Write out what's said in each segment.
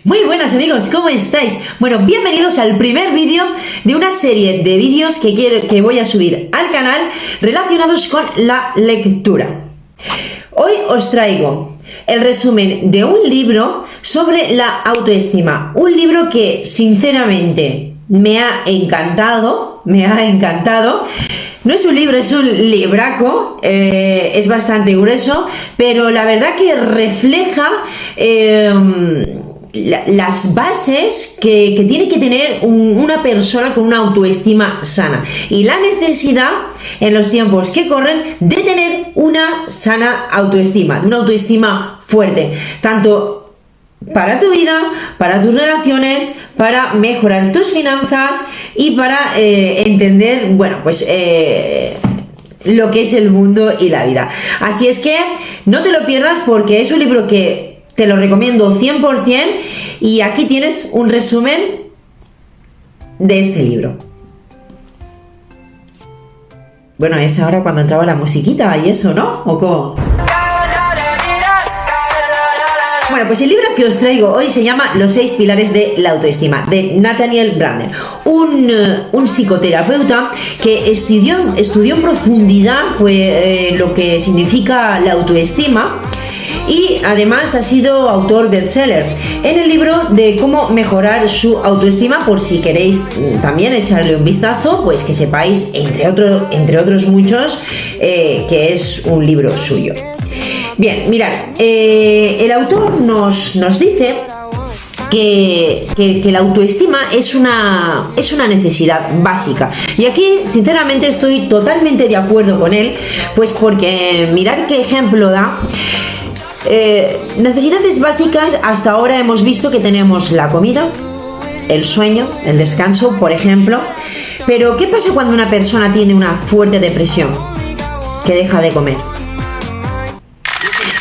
Muy buenas amigos, ¿cómo estáis? Bueno, bienvenidos al primer vídeo de una serie de vídeos que voy a subir al canal relacionados con la lectura. Hoy os traigo el resumen de un libro sobre la autoestima, un libro que sinceramente me ha encantado. No es un libro, es un libraco, es bastante grueso, pero la verdad que refleja las bases que tiene que tener una persona con una autoestima sana y la necesidad en los tiempos que corren de tener una sana autoestima, de una autoestima fuerte, tanto para tu vida, para tus relaciones, para mejorar tus finanzas y para entender, bueno, pues lo que es el mundo y la vida. Así es que no te lo pierdas porque es un libro que te lo recomiendo 100% y aquí tienes un resumen de este libro. Bueno, es ahora cuando entraba la musiquita y eso, ¿no? ¿O cómo? Bueno, pues el libro que os traigo hoy se llama Los 6 pilares de la autoestima, de Nathaniel Branden, un psicoterapeuta que estudió en profundidad pues, lo que significa la autoestima. Y además ha sido autor bestseller en el libro de cómo mejorar su autoestima, por si queréis también echarle un vistazo, pues que sepáis, entre otros muchos, que es un libro suyo. Bien, mirad, el autor nos dice que la autoestima es una necesidad básica, y aquí sinceramente estoy totalmente de acuerdo con él, pues porque mirad qué ejemplo da. Necesidades básicas, hasta ahora hemos visto que tenemos la comida, el sueño, el descanso, por ejemplo, pero ¿qué pasa cuando una persona tiene una fuerte depresión? Que deja de comer.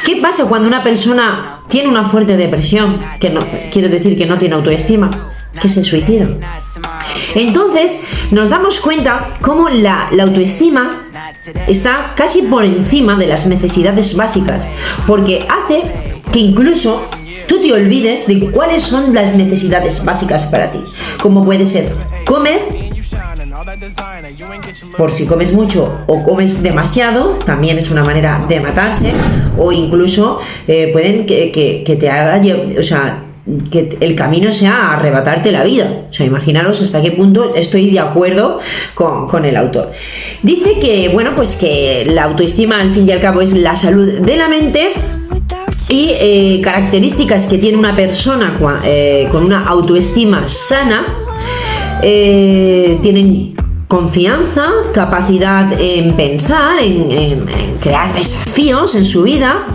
¿Qué pasa cuando una persona tiene una fuerte depresión? Que no quiere decir que no tiene autoestima, que se suicida. Entonces nos damos cuenta cómo la autoestima está casi por encima de las necesidades básicas, porque hace que incluso tú te olvides de cuáles son las necesidades básicas para ti, como puede ser comer, por si comes mucho o comes demasiado, también es una manera de matarse, o incluso pueden que te haga, o sea, que el camino sea arrebatarte la vida. O sea, imaginaros hasta qué punto estoy de acuerdo con el autor. Dice que, bueno, pues que la autoestima al fin y al cabo es la salud de la mente, y características que tiene una persona con una autoestima sana, tienen confianza, capacidad en pensar, en crear desafíos en su vida.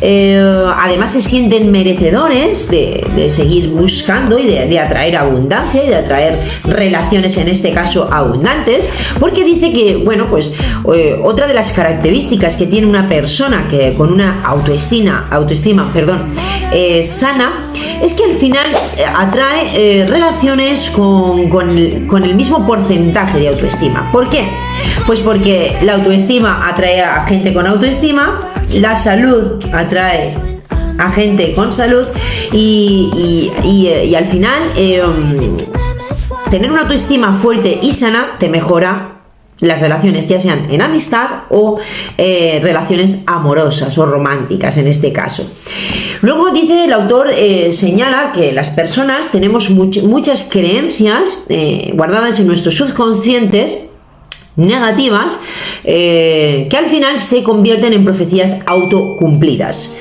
Además se sienten merecedores de seguir buscando y de atraer abundancia y de atraer relaciones, en este caso abundantes, porque dice que, bueno, pues otra de las características que tiene una persona que con una autoestima sana, es que al final atrae relaciones con el mismo porcentaje de autoestima. ¿Por qué? Pues porque la autoestima atrae a gente con autoestima, la salud atrae a gente con salud, y al final tener una autoestima fuerte y sana te mejora las relaciones, ya sean en amistad o relaciones amorosas o románticas en este caso. Luego dice el autor, señala que las personas tenemos muchas creencias guardadas en nuestros subconscientes negativas, que al final se convierten en profecías autocumplidas.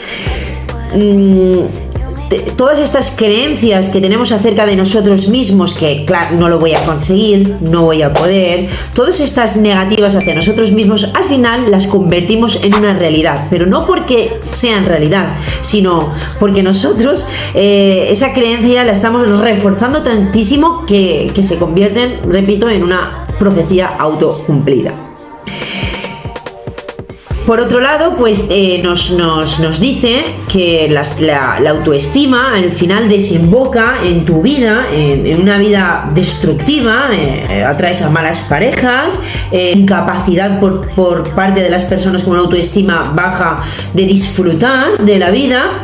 Todas estas creencias que tenemos acerca de nosotros mismos, que claro, no lo voy a conseguir, no voy a poder, todas estas negativas hacia nosotros mismos, al final las convertimos en una realidad, pero no porque sean realidad, sino porque nosotros esa creencia la estamos reforzando tantísimo que se convierten, repito, en una profecía autocumplida. Por otro lado, pues nos dice que la autoestima al final desemboca en tu vida, en una vida destructiva, atraes a malas parejas, incapacidad por parte de las personas con una autoestima baja de disfrutar de la vida.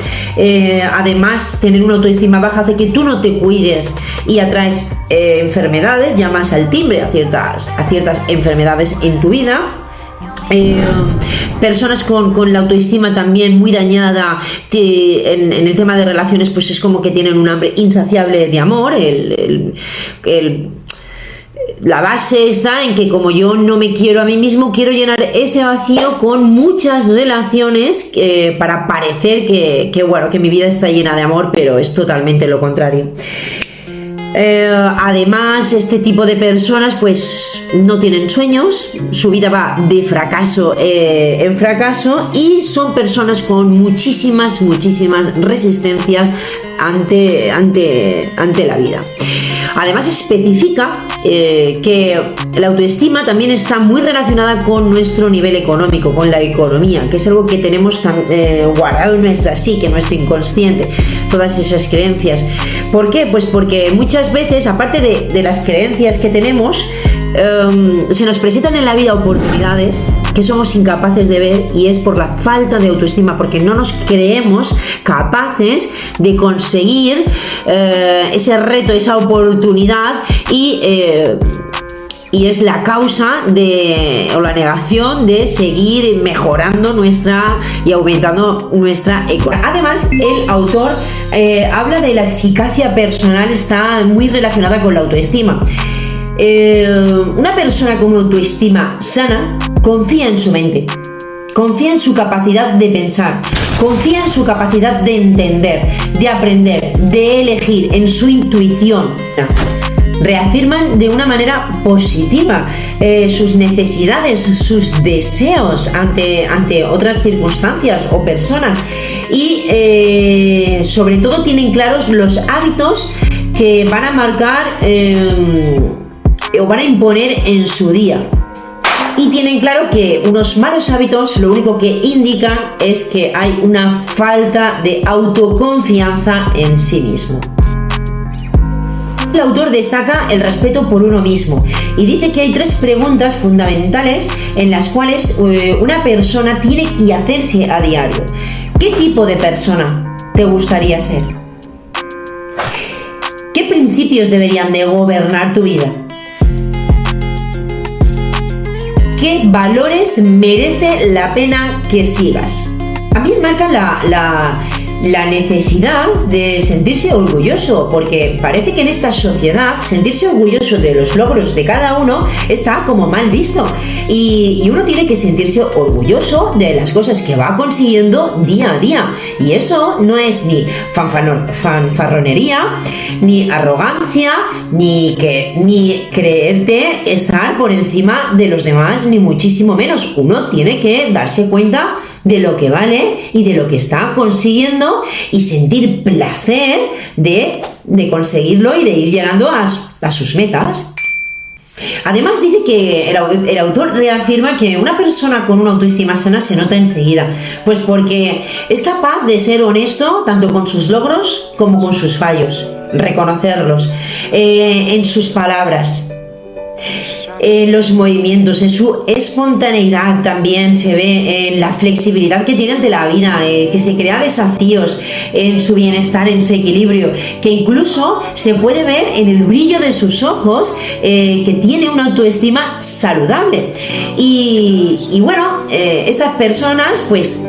Además, tener una autoestima baja hace que tú no te cuides y atraes enfermedades, llamas al timbre a ciertas enfermedades en tu vida. Personas con la autoestima también muy dañada en el tema de relaciones, pues es como que tienen un hambre insaciable de amor. La base está en que como yo no me quiero a mí mismo, quiero llenar ese vacío con muchas relaciones para parecer que mi vida está llena de amor, pero es totalmente lo contrario. Además, este tipo de personas pues no tienen sueños, su vida va de fracaso en fracaso y son personas con muchísimas resistencias ante la vida. Además, especifica que la autoestima también está muy relacionada con nuestro nivel económico, con la economía, que es algo que tenemos guardado en nuestra psique, en nuestro inconsciente, todas esas creencias. ¿Por qué? Pues porque muchas veces, aparte de las creencias que tenemos, se nos presentan en la vida oportunidades que somos incapaces de ver, y es por la falta de autoestima, porque no nos creemos capaces de conseguir ese reto, esa oportunidad, y es la causa o la negación de seguir mejorando y aumentando nuestra economía. Además, el autor habla de la eficacia personal, está muy relacionada con la autoestima. Una persona con una autoestima sana confía en su mente, confía en su capacidad de pensar, confía en su capacidad de entender, de aprender, de elegir, en su intuición. Reafirman de una manera positiva sus necesidades, sus deseos ante otras circunstancias o personas, y sobre todo tienen claros los hábitos que van a marcar o van a imponer en su día. Y tienen claro que unos malos hábitos lo único que indican es que hay una falta de autoconfianza en sí mismo. El autor destaca el respeto por uno mismo y dice que hay 3 preguntas fundamentales en las cuales una persona tiene que hacerse a diario. ¿Qué tipo de persona te gustaría ser? ¿Qué principios deberían de gobernar tu vida? ¿Qué valores merece la pena que sigas? También marca la necesidad de sentirse orgulloso, porque parece que en esta sociedad sentirse orgulloso de los logros de cada uno está como mal visto, y uno tiene que sentirse orgulloso de las cosas que va consiguiendo día a día, y eso no es ni fanfarronería, ni arrogancia, ni creerte estar por encima de los demás, ni muchísimo menos. Uno tiene que darse cuenta de lo que vale y de lo que está consiguiendo y sentir placer de conseguirlo y de ir llegando a sus metas. Además, dice que el autor reafirma que una persona con una autoestima sana se nota enseguida, pues porque es capaz de ser honesto tanto con sus logros como con sus fallos, reconocerlos en sus palabras, en los movimientos, en su espontaneidad. También se ve en la flexibilidad que tiene ante la vida, que se crea desafíos, en su bienestar, en su equilibrio, que incluso se puede ver en el brillo de sus ojos, que tiene una autoestima saludable. Y bueno, estas personas pues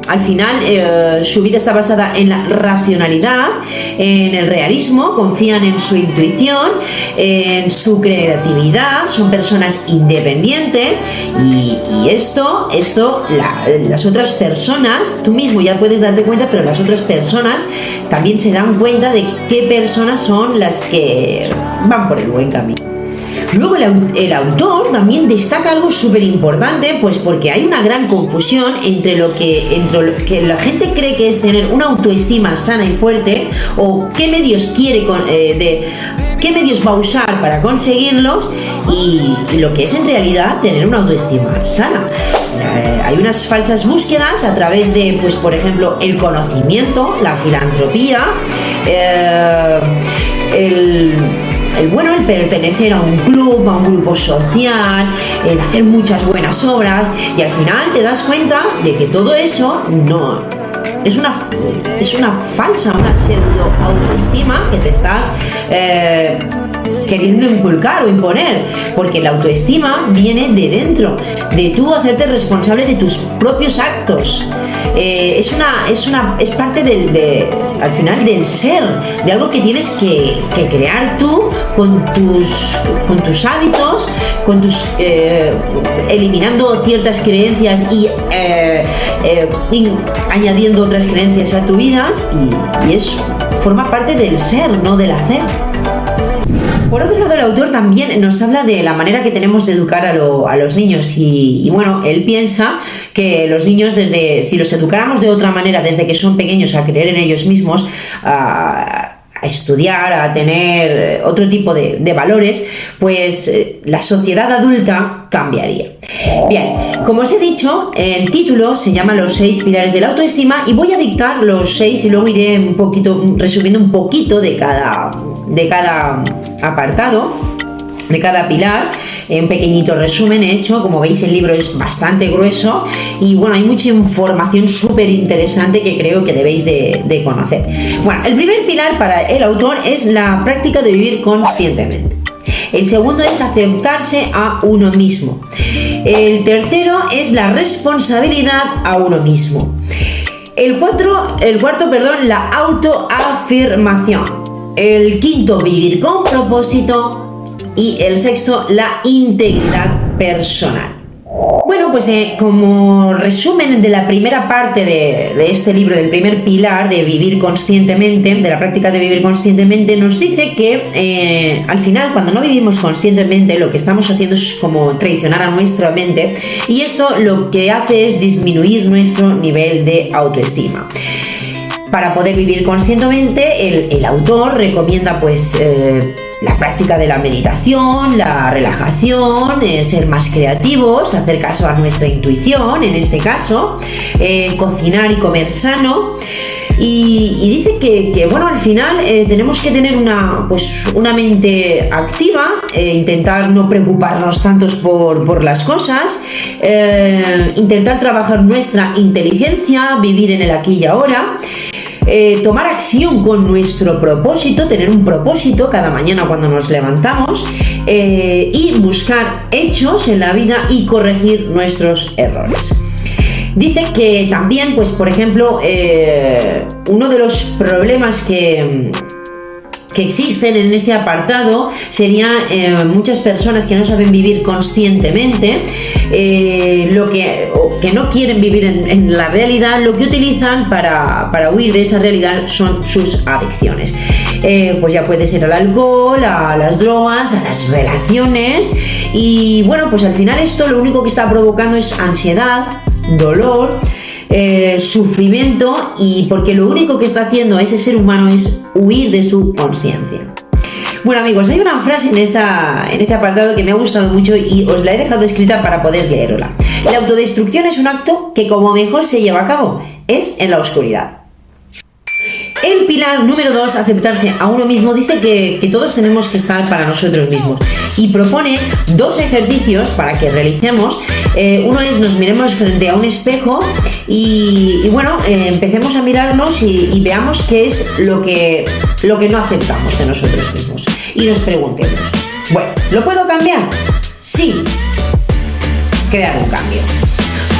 al final su vida está basada en la racionalidad, en el realismo, confían en su intuición, en su creatividad, son personas independientes, y esto las otras personas, tú mismo ya puedes darte cuenta, pero las otras personas también se dan cuenta de qué personas son las que van por el buen camino. Luego el autor también destaca algo súper importante, pues porque hay una gran confusión entre lo que la gente cree que es tener una autoestima sana y fuerte, o qué medios qué medios va a usar para conseguirlos, y lo que es en realidad tener una autoestima sana. Hay unas falsas búsquedas a través de, pues por ejemplo, el conocimiento, la filantropía, el pertenecer a un club, a un grupo social, el hacer muchas buenas obras, y al final te das cuenta de que todo eso no es una falsa, una pseudo autoestima que te estás queriendo inculcar o imponer, porque la autoestima viene de dentro, de tú hacerte responsable de tus propios actos. Es parte al final del ser, de algo que tienes que crear tú con tus hábitos, eliminando ciertas creencias y añadiendo otras creencias a tu vida, y eso forma parte del ser, no del hacer. Por otro lado, el autor también nos habla de la manera que tenemos de educar a los niños, y bueno, él piensa que los niños, si los educáramos de otra manera desde que son pequeños, a creer en ellos mismos, a estudiar, a tener otro tipo de valores, pues la sociedad adulta cambiaría. Bien, como os he dicho, el título se llama Los 6 pilares de la autoestima, y voy a dictar los 6 y luego iré resumiendo un poquito de cada apartado, de cada pilar. Un pequeñito resumen he hecho. Como veis, el libro es bastante grueso y bueno, hay mucha información súper interesante que creo que debéis de conocer. Bueno, el primer pilar para el autor es la práctica de vivir conscientemente. El segundo es aceptarse a uno mismo. El tercero es la responsabilidad a uno mismo. El cuarto, la autoafirmación. El quinto, vivir con propósito. Y el sexto, la integridad personal. Bueno, pues como resumen de la primera parte de este libro, del primer pilar de vivir conscientemente, de la práctica de vivir conscientemente, nos dice que al final, cuando no vivimos conscientemente, lo que estamos haciendo es como traicionar a nuestra mente, y esto lo que hace es disminuir nuestro nivel de autoestima. Para poder vivir conscientemente, el autor recomienda pues la práctica de la meditación, la relajación, ser más creativos, hacer caso a nuestra intuición, en este caso, cocinar y comer sano. Y dice que bueno, al final tenemos que tener una mente activa, intentar no preocuparnos tantos por las cosas, intentar trabajar nuestra inteligencia, vivir en el aquí y ahora. Tomar acción con nuestro propósito, tener un propósito cada mañana cuando nos levantamos, y buscar hechos en la vida y corregir nuestros errores. Dice que también, pues por ejemplo, uno de los problemas que existen en este apartado sería muchas personas que no saben vivir conscientemente, que no quieren vivir en la realidad. Lo que utilizan para huir de esa realidad son sus adicciones. Pues ya puede ser al alcohol, a las drogas, a las relaciones, y bueno, pues al final esto lo único que está provocando es ansiedad, dolor, sufrimiento, y porque lo único que está haciendo ese ser humano es huir de su consciencia. Bueno amigos, hay una frase en este apartado que me ha gustado mucho y os la he dejado escrita para poder leerla. La autodestrucción es un acto que como mejor se lleva a cabo es en la oscuridad. El pilar número 2, aceptarse a uno mismo, dice que todos tenemos que estar para nosotros mismos, y propone 2 ejercicios para que realicemos. Uno es nos miremos frente a un espejo y bueno, empecemos a mirarnos y veamos qué es lo que no aceptamos de nosotros mismos, y nos preguntemos, bueno, ¿lo puedo cambiar? Sí, crear un cambio.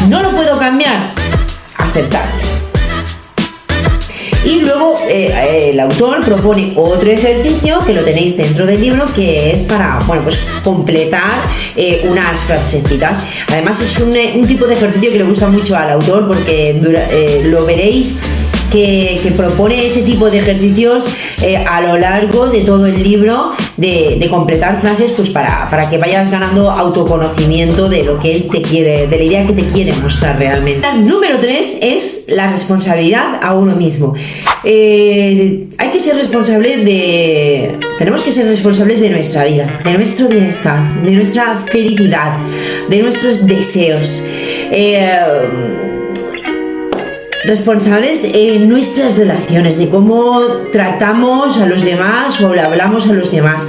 ¿No lo puedo cambiar? Aceptarlo. Y luego el autor propone otro ejercicio que lo tenéis dentro del libro, que es para, bueno, pues completar unas frasecitas. Además es un tipo de ejercicio que le gusta mucho al autor, porque lo veréis que propone ese tipo de ejercicios a lo largo de todo el libro, de completar frases pues para que vayas ganando autoconocimiento de lo que él te quiere, de la idea que te quiere mostrar realmente. El número 3 es la responsabilidad a uno mismo. Hay que ser responsables tenemos que ser responsables de nuestra vida, de nuestro bienestar, de nuestra felicidad, de nuestros deseos. Responsables en nuestras relaciones, de cómo tratamos a los demás o le hablamos a los demás.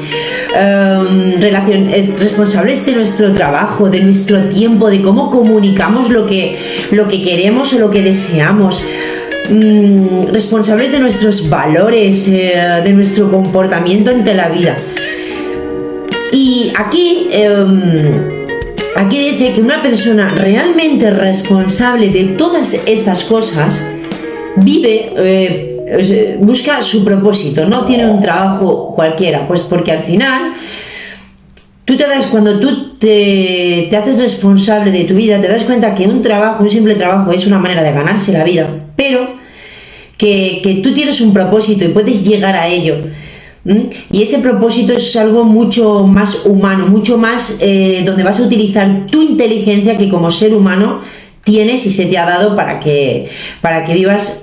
Responsables de nuestro trabajo, de nuestro tiempo, de cómo comunicamos lo que queremos o lo que deseamos. Responsables de nuestros valores, de nuestro comportamiento ante la vida. Y aquí dice que una persona realmente responsable de todas estas cosas vive, busca su propósito, no tiene un trabajo cualquiera, pues porque al final cuando tú te haces responsable de tu vida, te das cuenta que un simple trabajo es una manera de ganarse la vida, pero que tú tienes un propósito y puedes llegar a ello. Y ese propósito es algo mucho más humano, mucho más donde vas a utilizar tu inteligencia que como ser humano tienes y se te ha dado para que vivas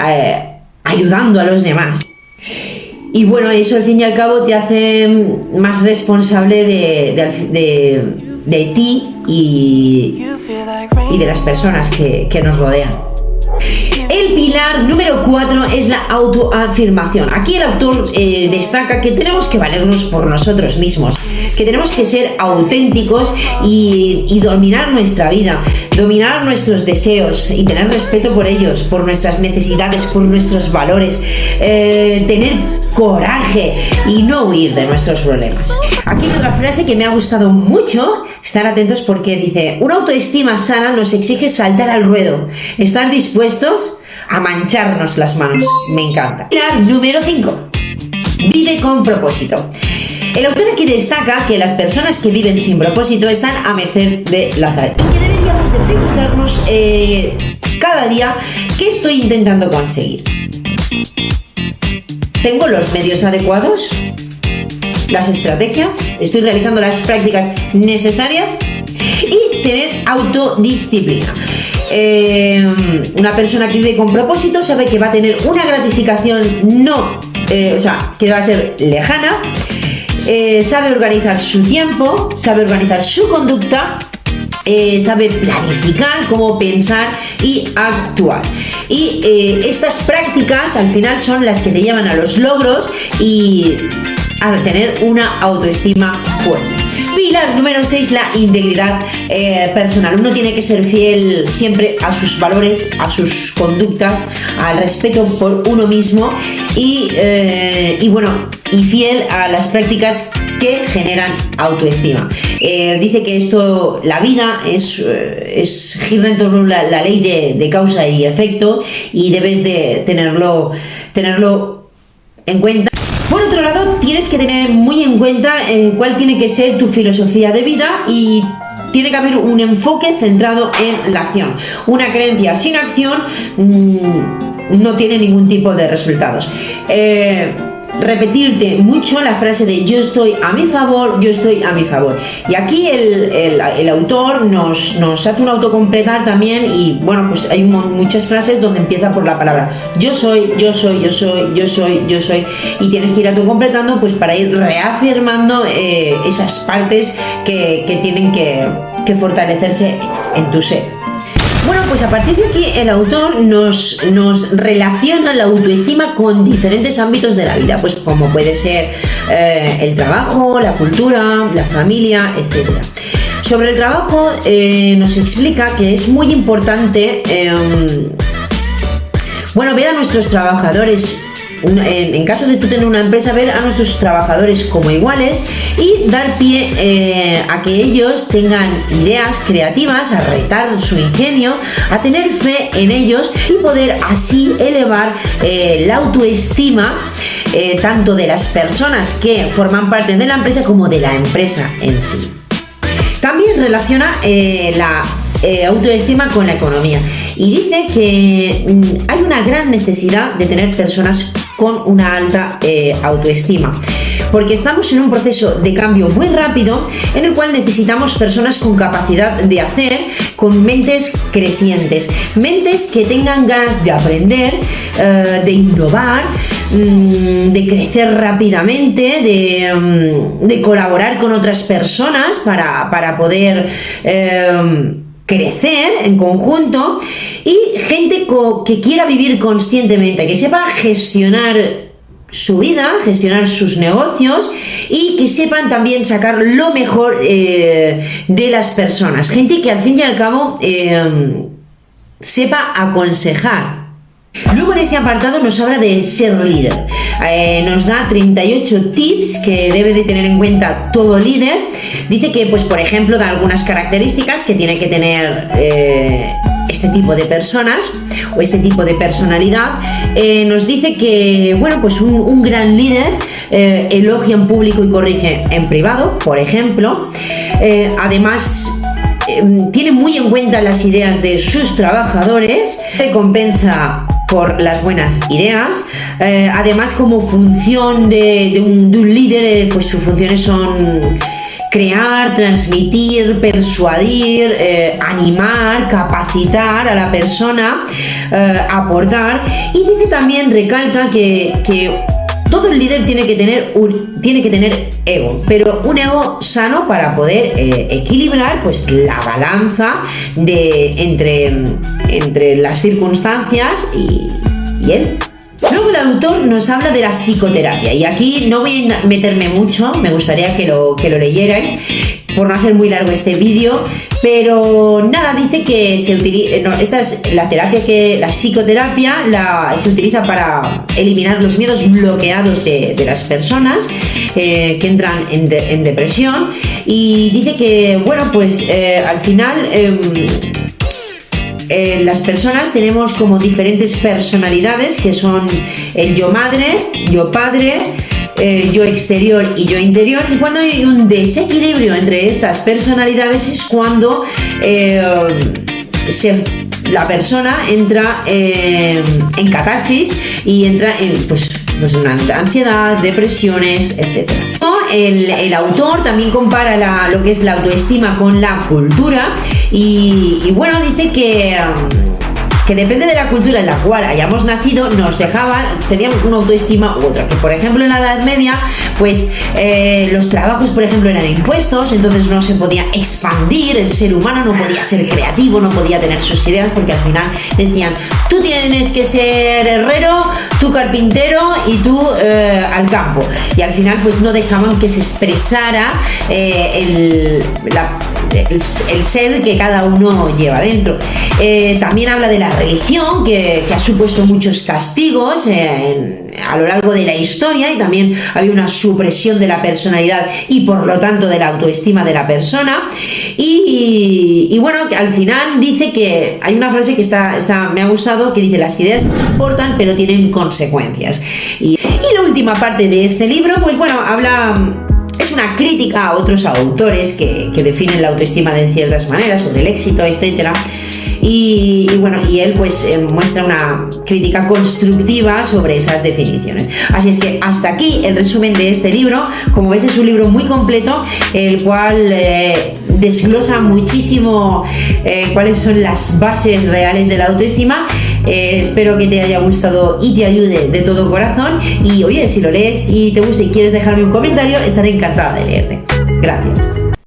ayudando a los demás. Y bueno, eso al fin y al cabo te hace más responsable de ti y de las personas que nos rodean. El pilar número 4 es la autoafirmación. Aquí el autor destaca que tenemos que valernos por nosotros mismos, que tenemos que ser auténticos y dominar nuestra vida, dominar nuestros deseos y tener respeto por ellos, por nuestras necesidades, por nuestros valores, tener coraje y no huir de nuestros problemas. Aquí hay otra frase que me ha gustado mucho, estar atentos porque dice: una autoestima sana nos exige saltar al ruedo, estar dispuestos a mancharnos las manos. Me encanta. Pilar número 5. Vive con propósito. El autor aquí destaca que las personas que viven sin propósito están a merced del azar y que deberíamos de preguntarnos cada día qué estoy intentando conseguir. ¿Tengo los medios adecuados? ¿Las estrategias? ¿Estoy realizando las prácticas necesarias? Y tener autodisciplina. Una persona que vive con propósito sabe que va a tener una gratificación que va a ser lejana, sabe organizar su tiempo, sabe organizar su conducta, sabe planificar cómo pensar y actuar. Y estas prácticas al final son las que te llevan a los logros y a tener una autoestima fuerte. Pilar número 6, la integridad personal. Uno tiene que ser fiel siempre a sus valores, a sus conductas, al respeto por uno mismo y fiel a las prácticas que generan autoestima. Dice que la vida gira en torno a la ley de causa y efecto y debes de tenerlo en cuenta. Por otro lado, tienes que tener muy en cuenta cuál tiene que ser tu filosofía de vida y tiene que haber un enfoque centrado en la acción. Una creencia sin acción no tiene ningún tipo de resultados. Repetirte mucho la frase de yo estoy a mi favor, yo estoy a mi favor. Y aquí el autor nos hace un autocompletar también y bueno, pues hay muchas frases donde empieza por la palabra yo soy, yo soy, yo soy, yo soy, yo soy y tienes que ir autocompletando pues para ir reafirmando esas partes que tienen que fortalecerse en tu ser. Bueno, pues a partir de aquí el autor nos relaciona la autoestima con diferentes ámbitos de la vida, pues como puede ser el trabajo, la cultura, la familia, etc. Sobre el trabajo nos explica que es muy importante ver a nuestros trabajadores. En caso de tú tener una empresa, ver a nuestros trabajadores como iguales y dar pie a que ellos tengan ideas creativas, a retar su ingenio, a tener fe en ellos y poder así elevar la autoestima tanto de las personas que forman parte de la empresa como de la empresa en sí. También relaciona autoestima con la economía. Y dice que hay una gran necesidad de tener personas con una alta autoestima, porque estamos en un proceso de cambio muy rápido en el cual necesitamos personas con capacidad de hacer, con mentes crecientes, mentes que tengan ganas de aprender, de innovar, de crecer rápidamente, de colaborar con otras personas para poder crecer en conjunto, y gente que quiera vivir conscientemente, que sepa gestionar su vida, gestionar sus negocios, y que sepan también sacar lo mejor de las personas, gente que al fin y al cabo sepa aconsejar. Luego en este apartado nos habla de ser líder, nos da 38 tips que debe de tener en cuenta todo líder. Dice que, pues por ejemplo, da algunas características que tiene que tener este tipo de personas o este tipo de personalidad. Nos dice que, bueno, pues un gran líder elogia en público y corrige en privado, por ejemplo. Además, tiene muy en cuenta las ideas de sus trabajadores, recompensa por las buenas ideas. Además, como función de un líder, pues sus funciones son crear, transmitir, persuadir, animar, capacitar a la persona, aportar. Y dice también, recalca que todo el líder tiene que tener ego, pero un ego sano para poder equilibrar pues la balanza entre las circunstancias y él. Luego el autor nos habla de la psicoterapia, y aquí no voy a meterme mucho, me gustaría que lo leyerais por no hacer muy largo este vídeo, pero nada, dice que se utiliza, esta es la terapia, que la psicoterapia se utiliza para eliminar los miedos bloqueados de las personas que entran en depresión. Y dice que, bueno, pues al final las personas tenemos como diferentes personalidades, que son el yo madre, yo padre, yo exterior y yo interior, y cuando hay un desequilibrio entre estas personalidades es cuando la persona entra en catarsis y entra en pues una ansiedad, depresiones, etc. El autor también compara lo que es la autoestima con la cultura, y bueno, dice que depende de la cultura en la cual hayamos nacido, teníamos una autoestima u otra. Que por ejemplo en la Edad Media, pues los trabajos, por ejemplo, eran impuestos, entonces no se podía expandir, el ser humano no podía ser creativo, no podía tener sus ideas, porque al final decían, tú tienes que ser herrero, tú carpintero y tú al campo. Y al final pues no dejaban que se expresara el ser que cada uno lleva dentro. También habla de la religión, que ha supuesto muchos castigos a lo largo de la historia, y también había una supresión de la personalidad y por lo tanto de la autoestima de la persona. Y bueno, al final dice que hay una frase que me ha gustado, que dice: las ideas importan pero tienen consecuencias. Y la última parte de este libro, pues bueno, es una crítica a otros autores que definen la autoestima de ciertas maneras, sobre el éxito, etcétera. Y bueno, y él pues muestra una crítica constructiva sobre esas definiciones. Así es que hasta aquí el resumen de este libro. Como ves, es un libro muy completo, el cual desglosa muchísimo cuáles son las bases reales de la autoestima. Espero que te haya gustado y te ayude de todo corazón. Y oye, si lo lees y te gusta y quieres dejarme un comentario, estaré encantada de leerte. Gracias.